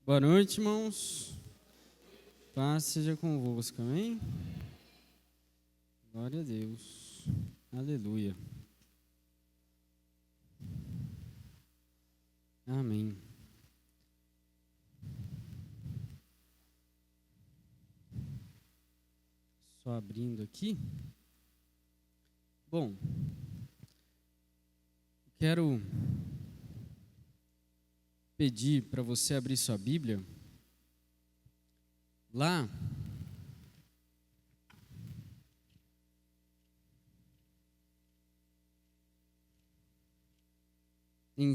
Boa noite, irmãos. Paz seja convosco, amém? Glória a Deus. Aleluia. Amém. Só abrindo aqui. Bom, quero pedir para você abrir sua Bíblia lá em 1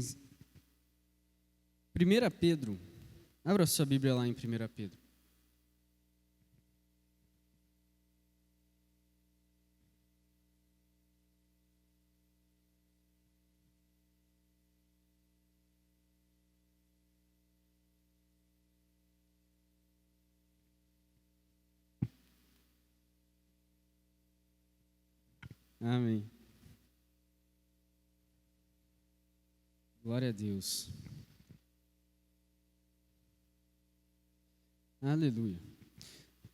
Pedro. Abra sua Bíblia lá em 1 Pedro. Amém. Glória a Deus. Aleluia.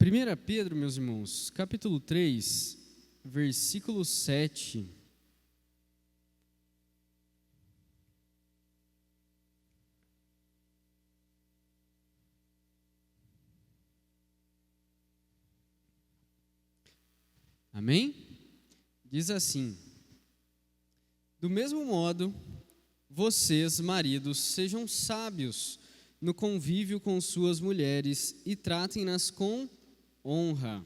1 Pedro, meus irmãos, capítulo 3, versículo 7. Amém? Diz assim: do mesmo modo, vocês, maridos, sejam sábios no convívio com suas mulheres e tratem-nas com honra,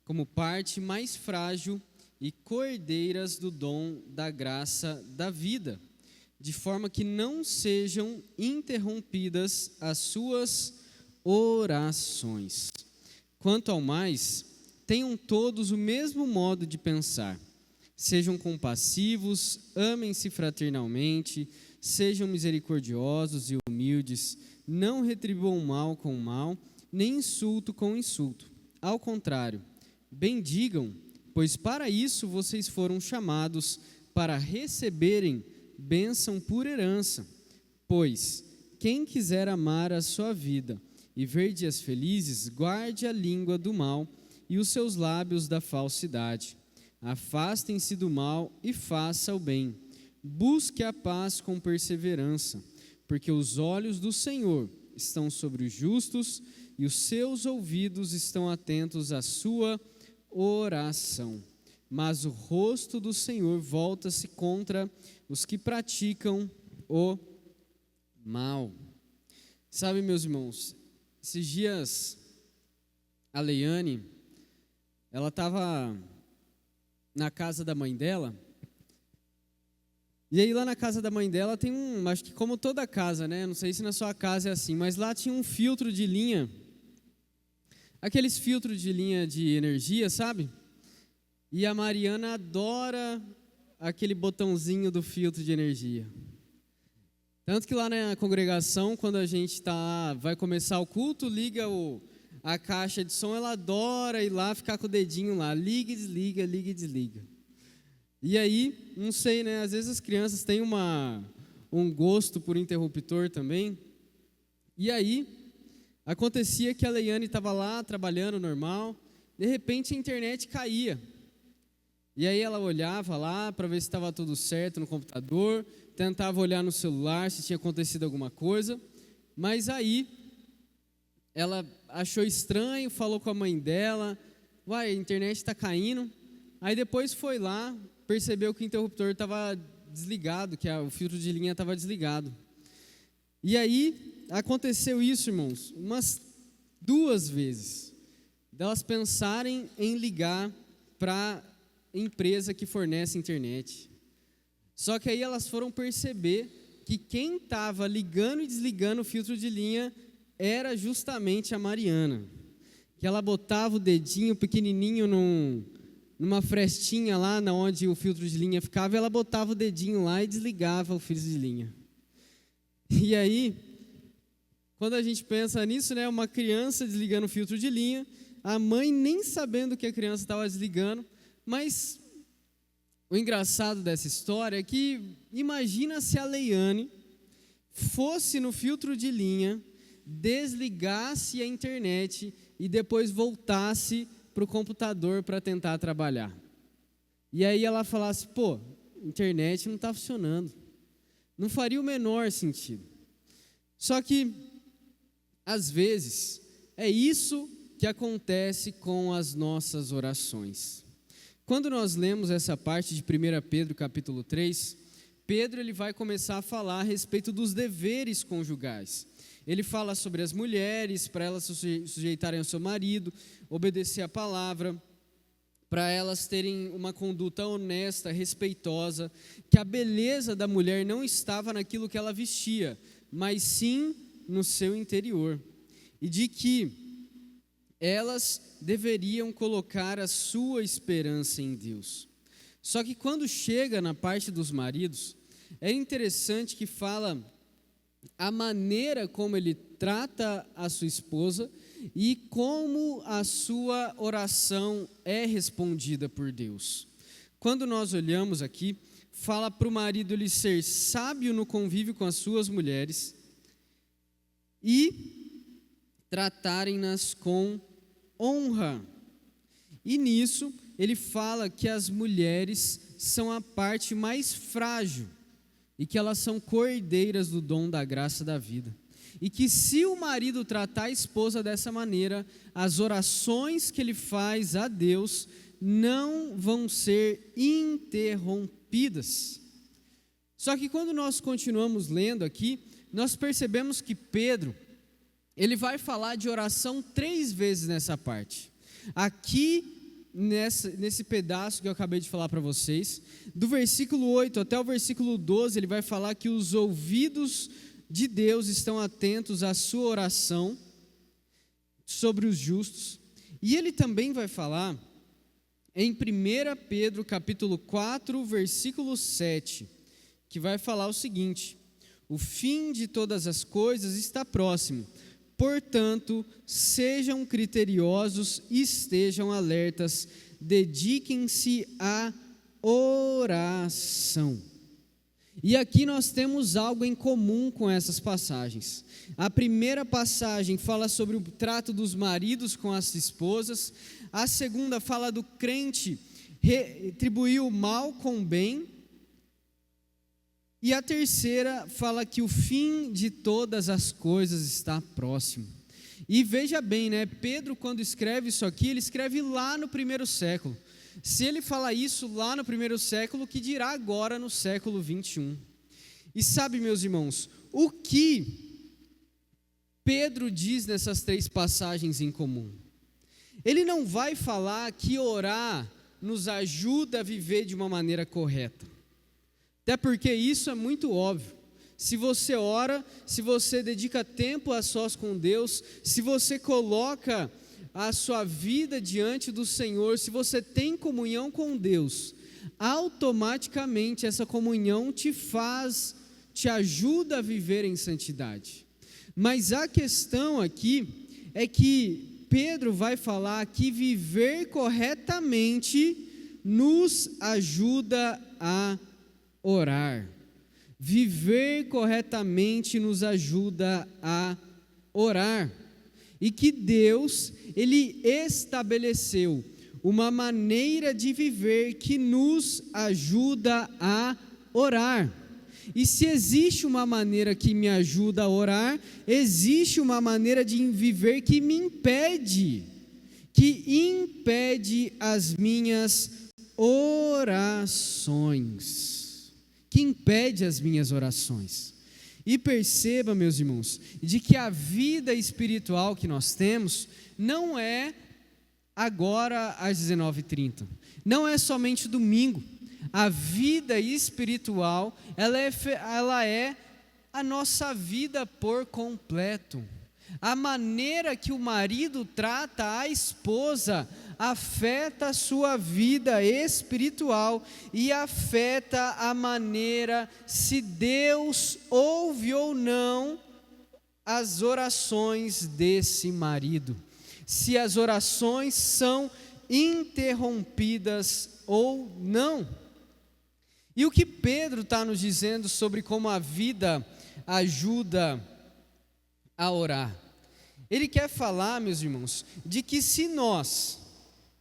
como parte mais frágil e coerdeiras do dom da graça da vida, de forma que não sejam interrompidas as suas orações. Quanto ao mais, tenham todos o mesmo modo de pensar. Sejam compassivos, amem-se fraternalmente, sejam misericordiosos e humildes, não retribuam mal com mal, nem insulto com insulto. Ao contrário, bendigam, pois para isso vocês foram chamados, para receberem bênção por herança. Pois quem quiser amar a sua vida e ver dias felizes, guarde a língua do mal e os seus lábios da falsidade. Afastem-se do mal e faça o bem. Busque a paz com perseverança, porque os olhos do Senhor estão sobre os justos e os seus ouvidos estão atentos à sua oração. Mas o rosto do Senhor volta-se contra os que praticam o mal. Sabe, meus irmãos, esses dias a Leiane, ela estava na casa da mãe dela, e aí lá na casa da mãe dela tem acho que como toda casa, né? Não sei se na sua casa é assim, mas lá tinha um filtro de linha, aqueles filtros de linha de energia, sabe? E a Mariana adora aquele botãozinho do filtro de energia. Tanto que lá na congregação, quando a gente vai começar o culto, liga a caixa de som, ela adora ir lá ficar com o dedinho lá, liga e desliga, liga e desliga. E aí, não sei, né? Às vezes as crianças têm um gosto por interruptor também. E aí, acontecia que a Leiane estava lá trabalhando normal, de repente a internet caía. E aí ela olhava lá para ver se estava tudo certo no computador, tentava olhar no celular se tinha acontecido alguma coisa, mas aí ela achou estranho, falou com a mãe dela, a internet está caindo. Aí depois foi lá, percebeu que o interruptor estava desligado, que o filtro de linha estava desligado. E aí aconteceu isso, irmãos, umas 2 vezes, delas pensarem em ligar para a empresa que fornece internet. Só que aí elas foram perceber que quem estava ligando e desligando o filtro de linha era justamente a Mariana, que ela botava o dedinho pequenininho numa frestinha lá onde o filtro de linha ficava, ela botava o dedinho lá e desligava o filtro de linha. E aí, quando a gente pensa nisso, né, uma criança desligando o filtro de linha, a mãe nem sabendo que a criança estava desligando, mas o engraçado dessa história é que imagina se a Leiane fosse no filtro de linha, desligasse a internet e depois voltasse para o computador para tentar trabalhar. E aí ela falasse, pô, internet não está funcionando. Não faria o menor sentido. Só que, às vezes, é isso que acontece com as nossas orações. Quando nós lemos essa parte de 1 Pedro capítulo 3, Pedro ele vai começar a falar a respeito dos deveres conjugais. Ele fala sobre as mulheres, para elas se sujeitarem ao seu marido, obedecer a palavra, para elas terem uma conduta honesta, respeitosa, que a beleza da mulher não estava naquilo que ela vestia, mas sim no seu interior. E de que elas deveriam colocar a sua esperança em Deus. Só que quando chega na parte dos maridos, é interessante que fala a maneira como ele trata a sua esposa e como a sua oração é respondida por Deus. Quando nós olhamos aqui, fala para o marido ele ser sábio no convívio com as suas mulheres e tratarem-nas com honra. E nisso, ele fala que as mulheres são a parte mais frágil e que elas são cordeiras do dom da graça da vida. E que se o marido tratar a esposa dessa maneira, as orações que ele faz a Deus não vão ser interrompidas. Só que quando nós continuamos lendo aqui, nós percebemos que Pedro, ele vai falar de oração 3 vezes nessa parte. Aqui, nesse pedaço que eu acabei de falar para vocês, do versículo 8 até o versículo 12, ele vai falar que os ouvidos de Deus estão atentos à sua oração sobre os justos. E ele também vai falar em 1 Pedro capítulo 4, versículo 7, que vai falar o seguinte: o fim de todas as coisas está próximo. Portanto, sejam criteriosos e estejam alertas, dediquem-se à oração. E aqui nós temos algo em comum com essas passagens. A primeira passagem fala sobre o trato dos maridos com as esposas. A segunda fala do crente retribuir o mal com o bem. E a terceira fala que o fim de todas as coisas está próximo. E veja bem, né? Pedro, quando escreve isso aqui, ele escreve lá no 1º século. Se ele fala isso lá no 1º século, o que dirá agora no século 21? E sabe, meus irmãos, o que Pedro diz nessas 3 passagens em comum? Ele não vai falar que orar nos ajuda a viver de uma maneira correta. Até porque isso é muito óbvio. Se você ora, se você dedica tempo a sós com Deus, se você coloca a sua vida diante do Senhor, se você tem comunhão com Deus, automaticamente essa comunhão te ajuda a viver em santidade. Mas a questão aqui é que Pedro vai falar que viver corretamente nos ajuda a orar. Viver corretamente nos ajuda a orar. E que Deus, Ele estabeleceu uma maneira de viver que nos ajuda a orar. E se existe uma maneira que me ajuda a orar, existe uma maneira de viver que me impede, as minhas orações. Que impede as minhas orações. E perceba, meus irmãos, de que a vida espiritual que nós temos não é agora às 19h30, não é somente domingo. A vida espiritual, ela é a nossa vida por completo. A maneira que o marido trata a esposa afeta a sua vida espiritual e afeta a maneira se Deus ouve ou não as orações desse marido, se as orações são interrompidas ou não. E o que Pedro está nos dizendo sobre como a vida ajuda a orar? Ele quer falar, meus irmãos, de que se nós,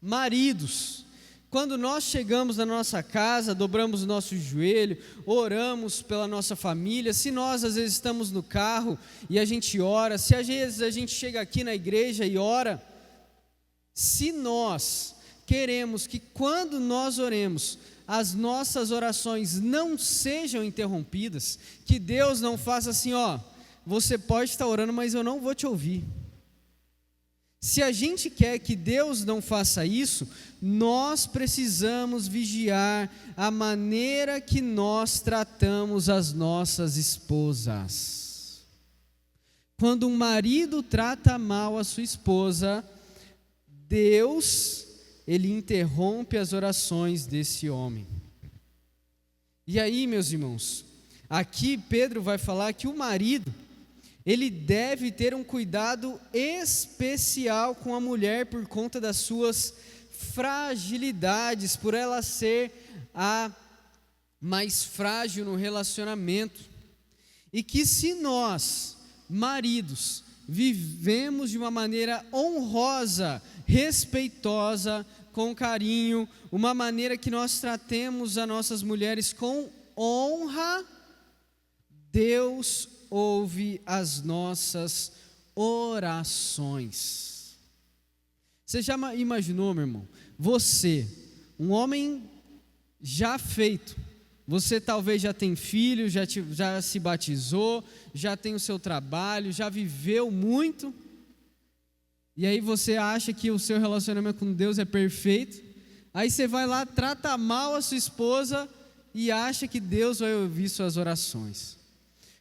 maridos, quando nós chegamos na nossa casa, dobramos o nosso joelho, oramos pela nossa família, se nós às vezes estamos no carro e a gente ora, se às vezes a gente chega aqui na igreja e ora, se nós queremos que quando nós oremos, as nossas orações não sejam interrompidas, que Deus não faça assim, ó, você pode estar orando, mas eu não vou te ouvir. Se a gente quer que Deus não faça isso, nós precisamos vigiar a maneira que nós tratamos as nossas esposas. Quando um marido trata mal a sua esposa, Deus, ele interrompe as orações desse homem. E aí, meus irmãos, aqui Pedro vai falar que o marido, ele deve ter um cuidado especial com a mulher por conta das suas fragilidades, por ela ser a mais frágil no relacionamento. E que se nós, maridos, vivemos de uma maneira honrosa, respeitosa, com carinho, uma maneira que nós tratemos as nossas mulheres com honra, Deus ouve as nossas orações. Você já imaginou, meu irmão? Você, um homem já feito, você talvez já tem filho, já se batizou, já tem o seu trabalho, já viveu muito, e aí você acha que o seu relacionamento com Deus é perfeito, aí você vai lá, trata mal a sua esposa e acha que Deus vai ouvir suas orações.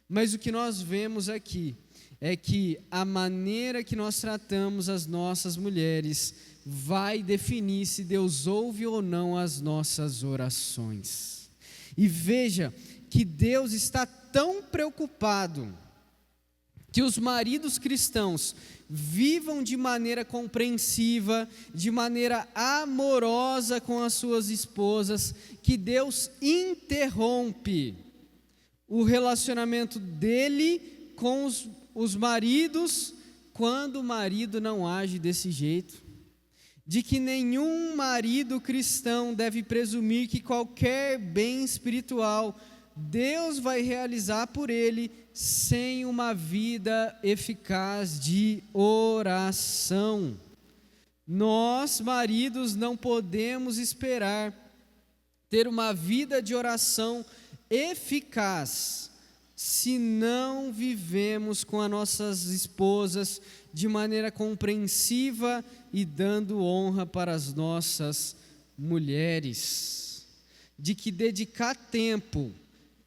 Mas o que nós vemos aqui é que a maneira que nós tratamos as nossas mulheres vai definir se Deus ouve ou não as nossas orações. E veja que Deus está tão preocupado que os maridos cristãos vivam de maneira compreensiva, de maneira amorosa com as suas esposas, que Deus interrompe o relacionamento dele com os maridos, quando o marido não age desse jeito. De que nenhum marido cristão deve presumir que qualquer bem espiritual Deus vai realizar por ele sem uma vida eficaz de oração. Nós, maridos, não podemos esperar ter uma vida de oração eficaz se não vivemos com as nossas esposas de maneira compreensiva e dando honra para as nossas mulheres. De que dedicar tempo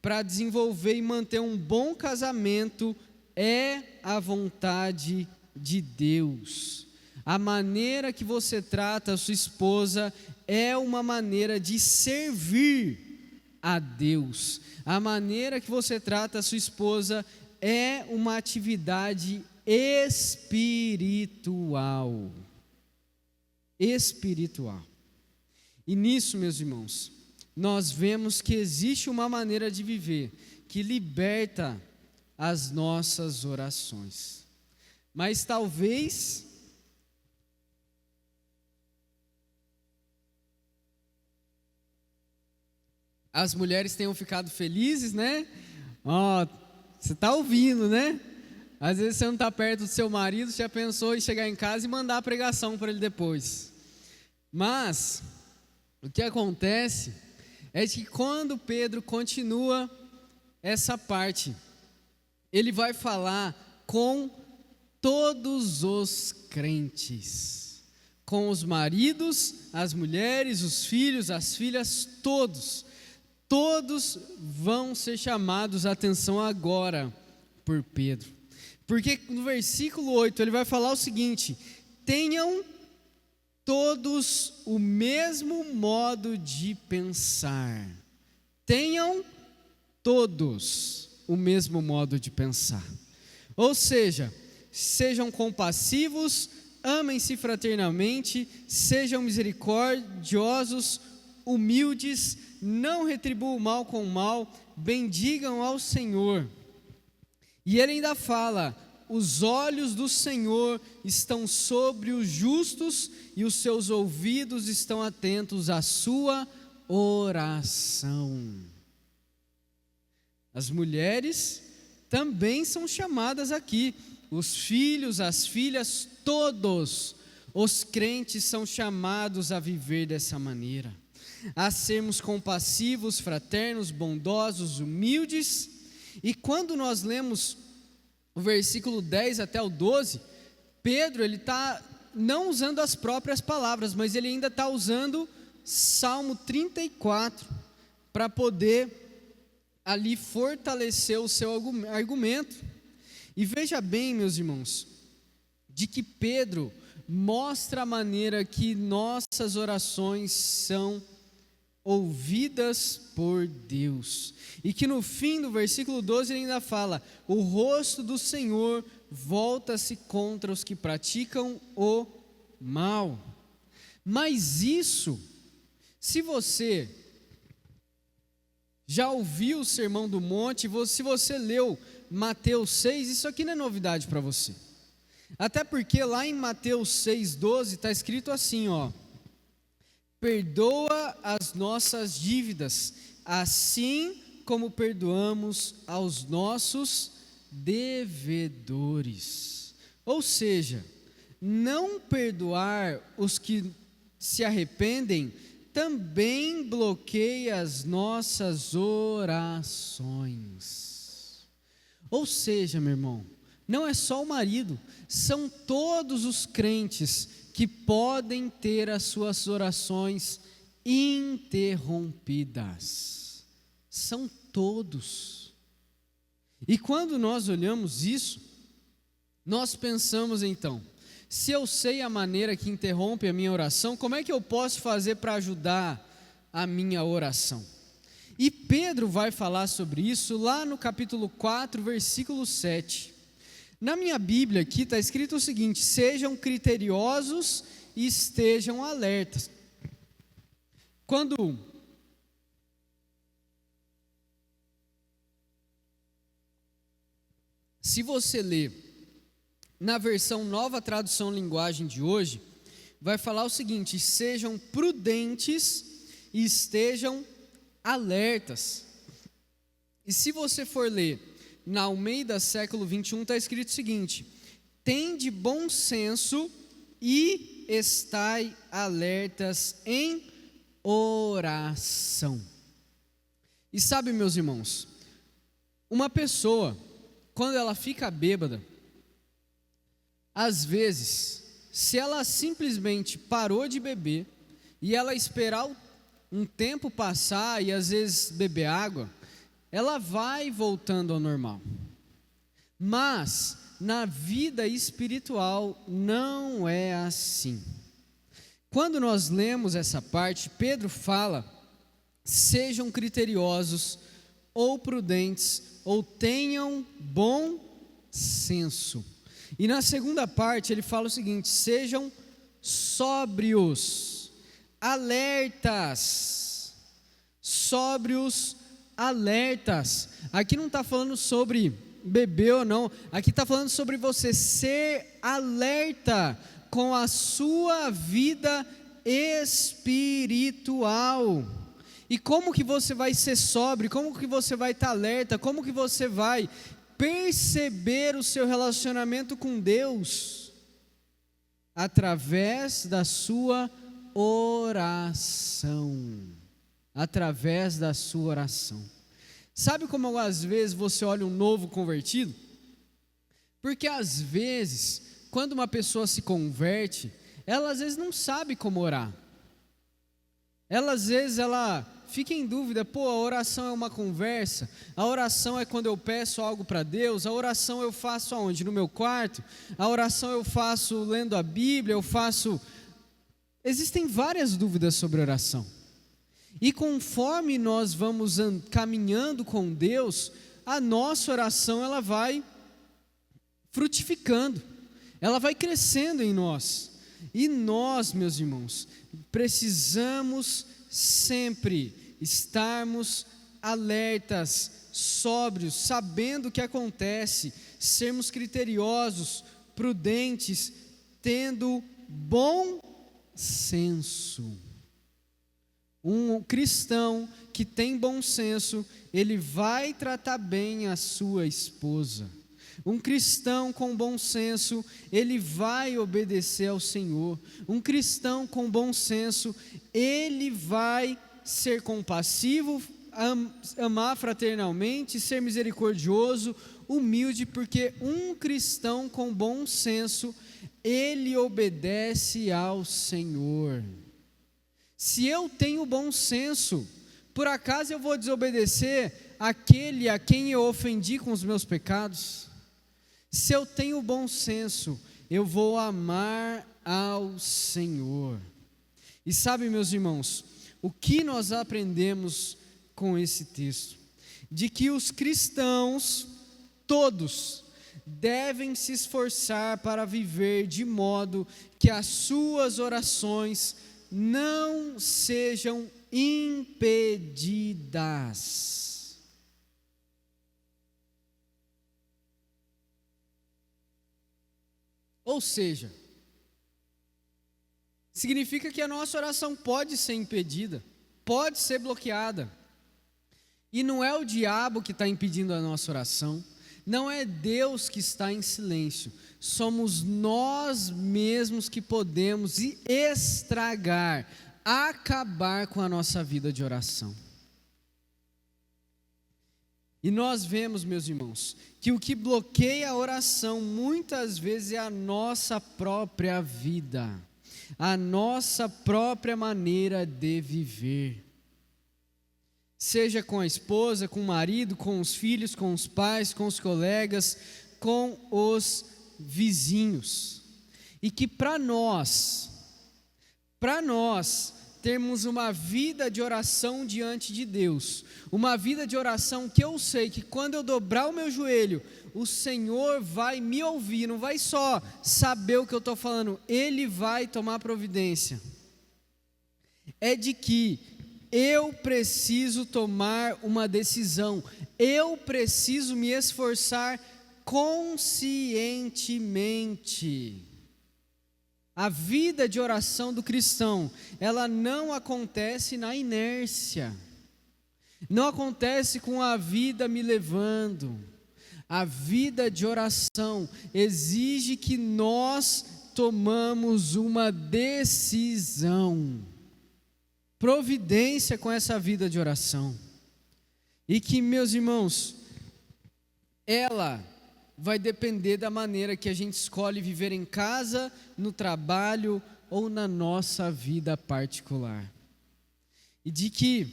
para desenvolver e manter um bom casamento é a vontade de Deus. A maneira que você trata a sua esposa é uma maneira de servir a Deus. A maneira que você trata a sua esposa é uma atividade espiritual. Espiritual. E nisso, meus irmãos, nós vemos que existe uma maneira de viver que liberta as nossas orações. Mas talvez as mulheres tenham ficado felizes, né? Ó, você está ouvindo, né? Às vezes você não está perto do seu marido, já pensou em chegar em casa e mandar a pregação para ele depois. Mas o que acontece é que quando Pedro continua essa parte, ele vai falar com todos os crentes, com os maridos, as mulheres, os filhos, as filhas, todos vão ser chamados a atenção agora por Pedro. Porque no versículo 8 ele vai falar o seguinte: tenham todos o mesmo modo de pensar. Tenham todos o mesmo modo de pensar. Ou seja, sejam compassivos, amem-se fraternalmente, sejam misericordiosos, humildes, não retribuam o mal com o mal, bendigam ao Senhor. E ele ainda fala: os olhos do Senhor estão sobre os justos e os seus ouvidos estão atentos à sua oração. As mulheres também são chamadas aqui, os filhos, as filhas, todos os crentes são chamados a viver dessa maneira, a sermos compassivos, fraternos, bondosos, humildes. E quando nós lemos o versículo 10 até o 12, Pedro, ele está não usando as próprias palavras, mas ele ainda está usando Salmo 34, para poder ali fortalecer o seu argumento. E veja bem, meus irmãos, de que Pedro mostra a maneira que nossas orações são ouvidas por Deus, e que no fim do versículo 12 ele ainda fala: o rosto do Senhor volta-se contra os que praticam o mal. Mas isso, se você já ouviu o Sermão do Monte, se você leu Mateus 6, isso aqui não é novidade para você, até porque lá em Mateus 6,12 está escrito assim, ó: perdoa as nossas dívidas, assim como perdoamos aos nossos devedores. Ou seja, não perdoar os que se arrependem também bloqueia as nossas orações. Ou seja, meu irmão, não é só o marido, são todos os crentes que podem ter as suas orações interrompidas. São todos. E quando nós olhamos isso, nós pensamos então: se eu sei a maneira que interrompe a minha oração, como é que eu posso fazer para ajudar a minha oração? E Pedro vai falar sobre isso lá no capítulo 4, versículo 7. Na minha Bíblia aqui está escrito o seguinte: sejam criteriosos e estejam alertas. Se você ler na versão Nova Tradução Linguagem de hoje, vai falar o seguinte: sejam prudentes e estejam alertas. E se você for ler na Almeida século 21, está escrito o seguinte: tende bom senso e estai alertas em oração. E sabe, meus irmãos, uma pessoa, quando ela fica bêbada, às vezes, se ela simplesmente parou de beber e ela esperar um tempo passar e às vezes beber água, ela vai voltando ao normal. Mas na vida espiritual não é assim. Quando nós lemos essa parte, Pedro fala: sejam criteriosos ou prudentes, ou tenham bom senso. E na segunda parte ele fala o seguinte: sejam sóbrios, alertas. Sóbrios, alertas. Aqui não está falando sobre beber ou não, aqui está falando sobre você ser alerta com a sua vida espiritual. E como que você vai ser sóbrio? Como que você vai estar alerta? Como que você vai perceber o seu relacionamento com Deus? Através da sua oração. Através da sua oração. Sabe como às vezes você olha um novo convertido? Porque às vezes, quando uma pessoa se converte, ela às vezes não sabe como orar. Às vezes ela fica em dúvida: pô, a oração é uma conversa, a oração é quando eu peço algo para Deus, a oração eu faço aonde? No meu quarto? A oração eu faço lendo a Bíblia, eu faço... Existem várias dúvidas sobre oração. E conforme nós vamos caminhando com Deus, a nossa oração ela vai frutificando, ela vai crescendo em nós. E nós, meus irmãos, precisamos sempre estarmos alertas sóbrios, sabendo o que acontece, sermos criteriosos, prudentes, tendo bom senso. Um cristão que tem bom senso, ele vai tratar bem a sua esposa. Um cristão com bom senso, ele vai obedecer ao Senhor. Um cristão com bom senso, ele vai ser compassivo, amar fraternalmente, ser misericordioso, humilde, porque um cristão com bom senso, ele obedece ao Senhor. Se eu tenho bom senso, por acaso eu vou desobedecer aquele a quem eu ofendi com os meus pecados? Se eu tenho bom senso, eu vou amar ao Senhor. E sabe, meus irmãos, o que nós aprendemos com esse texto? De que os cristãos, todos, devem se esforçar para viver de modo que as suas orações não sejam impedidas. Ou seja, significa que a nossa oração pode ser impedida, pode ser bloqueada. E não é o diabo que está impedindo a nossa oração, não é Deus que está em silêncio, somos nós mesmos que podemos estragar, acabar com a nossa vida de oração. E nós vemos, meus irmãos, que o que bloqueia a oração muitas vezes é a nossa própria vida, a nossa própria maneira de viver. Seja com a esposa, com o marido, com os filhos, com os pais, com os colegas, com os vizinhos. E que para nós termos uma vida de oração diante de Deus, uma vida de oração que eu sei que quando eu dobrar o meu joelho, o Senhor vai me ouvir, não vai só saber o que eu estou falando, Ele vai tomar providência. É de que eu preciso tomar uma decisão, eu preciso me esforçar conscientemente. A vida de oração do cristão, ela não acontece na inércia, não acontece com a vida me levando. A vida de oração exige que nós tomamos uma decisão, providência com essa vida de oração. E que, meus irmãos, ela vai depender da maneira que a gente escolhe viver em casa, no trabalho ou na nossa vida particular. E de que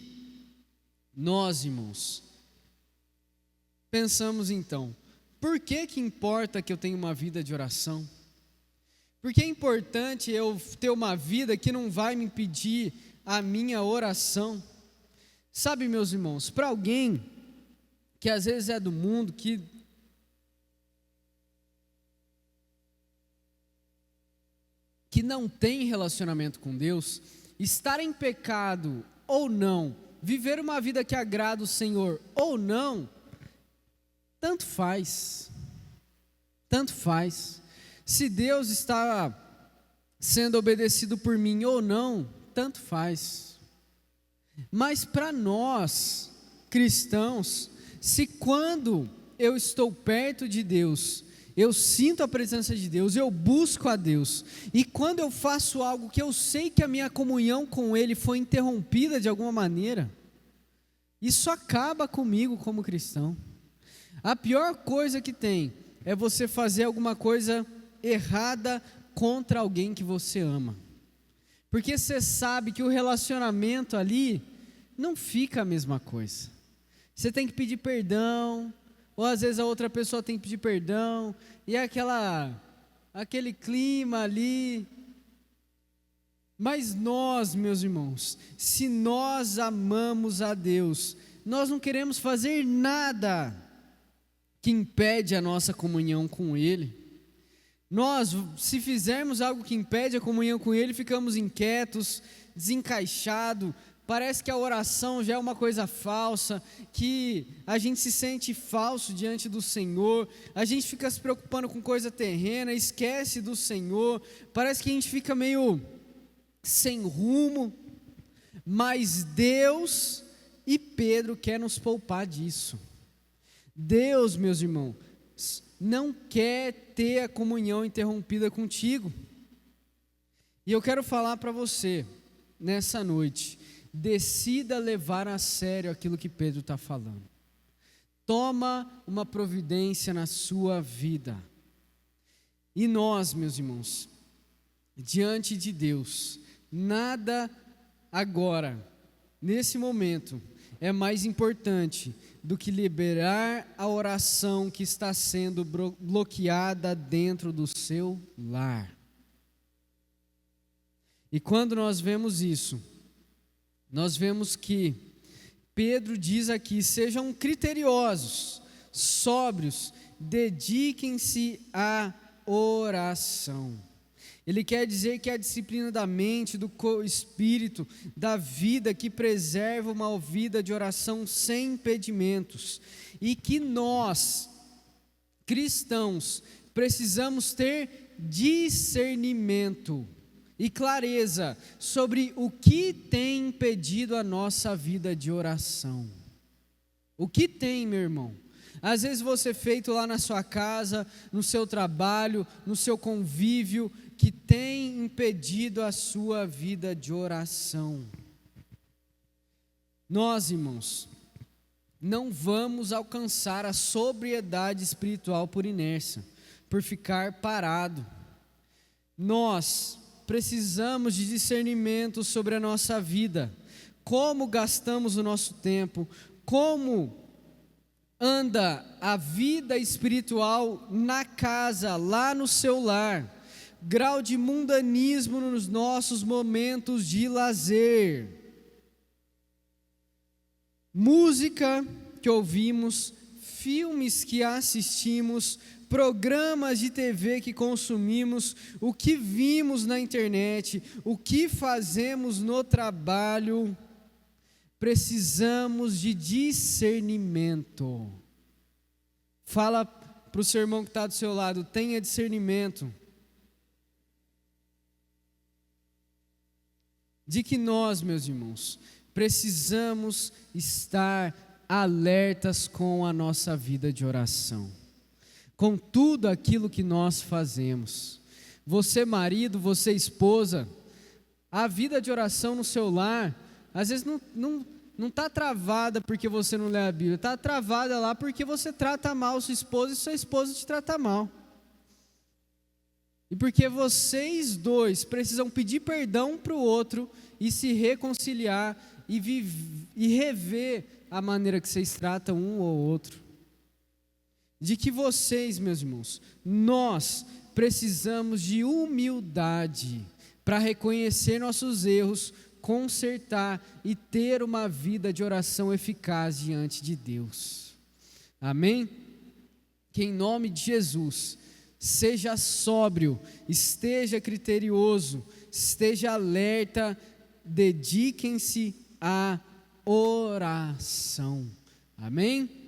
nós, irmãos, pensamos então, por que importa que eu tenha uma vida de oração? Por que é importante eu ter uma vida que não vai me impedir a minha oração? Sabe, meus irmãos, para alguém que às vezes é do mundo, que não tem relacionamento com Deus, estar em pecado ou não, viver uma vida que agrada o Senhor ou não, tanto faz. Tanto faz. Se Deus está sendo obedecido por mim ou não, tanto faz. Mas para nós, cristãos, se quando eu estou perto de Deus, eu sinto a presença de Deus, eu busco a Deus, e quando eu faço algo que eu sei que a minha comunhão com Ele foi interrompida de alguma maneira, isso acaba comigo como cristão. A pior coisa que tem é você fazer alguma coisa errada contra alguém que você ama, porque você sabe que o relacionamento ali não fica a mesma coisa. Você tem que pedir perdão, ou às vezes a outra pessoa tem que pedir perdão, e é aquele clima ali. Mas nós, meus irmãos, se nós amamos a Deus, nós não queremos fazer nada que impede a nossa comunhão com Ele. Nós, se fizermos algo que impede a comunhão com Ele, ficamos inquietos, desencaixados, parece que a oração já é uma coisa falsa, que a gente se sente falso diante do Senhor, a gente fica se preocupando com coisa terrena, esquece do Senhor, parece que a gente fica meio sem rumo, mas Deus e Pedro quer nos poupar disso. Deus, meus irmãos, não quer ter a comunhão interrompida contigo. E eu quero falar para você, nessa noite, decida levar a sério aquilo que Pedro está falando. Toma uma providência na sua vida. E nós, meus irmãos, diante de Deus, nada agora, nesse momento, é mais importante do que liberar a oração que está sendo bloqueada dentro do seu lar. E quando nós vemos isso, nós vemos que Pedro diz aqui: sejam criteriosos, sóbrios, dediquem-se à oração. Ele quer dizer que a disciplina da mente, do espírito, da vida, que preserva uma vida de oração sem impedimentos, e que nós, cristãos, precisamos ter discernimento e clareza sobre o que tem impedido a nossa vida de oração. O que tem, meu irmão? Às vezes você feito lá na sua casa, no seu trabalho, no seu convívio, que tem impedido a sua vida de oração. Nós, irmãos, não vamos alcançar a sobriedade espiritual por inércia, por ficar parado. Nós precisamos de discernimento sobre a nossa vida, como gastamos o nosso tempo, como anda a vida espiritual na casa, lá no seu lar, grau de mundanismo nos nossos momentos de lazer, música que ouvimos, filmes que assistimos, programas de TV que consumimos, o que vimos na internet, o que fazemos no trabalho. Precisamos de discernimento. Fala para o seu irmão que está do seu lado: tenha discernimento de que nós, meus irmãos, precisamos estar alertas com a nossa vida de oração, com tudo aquilo que nós fazemos. Você marido, você esposa, a vida de oração no seu lar, às vezes não está travada porque você não lê a Bíblia, está travada lá porque você trata mal sua esposa e sua esposa te trata mal. E porque vocês dois precisam pedir perdão para o outro e se reconciliar e rever a maneira que vocês tratam um ou outro. De que vocês, meus irmãos, nós precisamos de humildade para reconhecer nossos erros, consertar e ter uma vida de oração eficaz diante de Deus. Amém? Que em nome de Jesus, seja sóbrio, esteja criterioso, esteja alerta, dediquem-se à oração. Amém?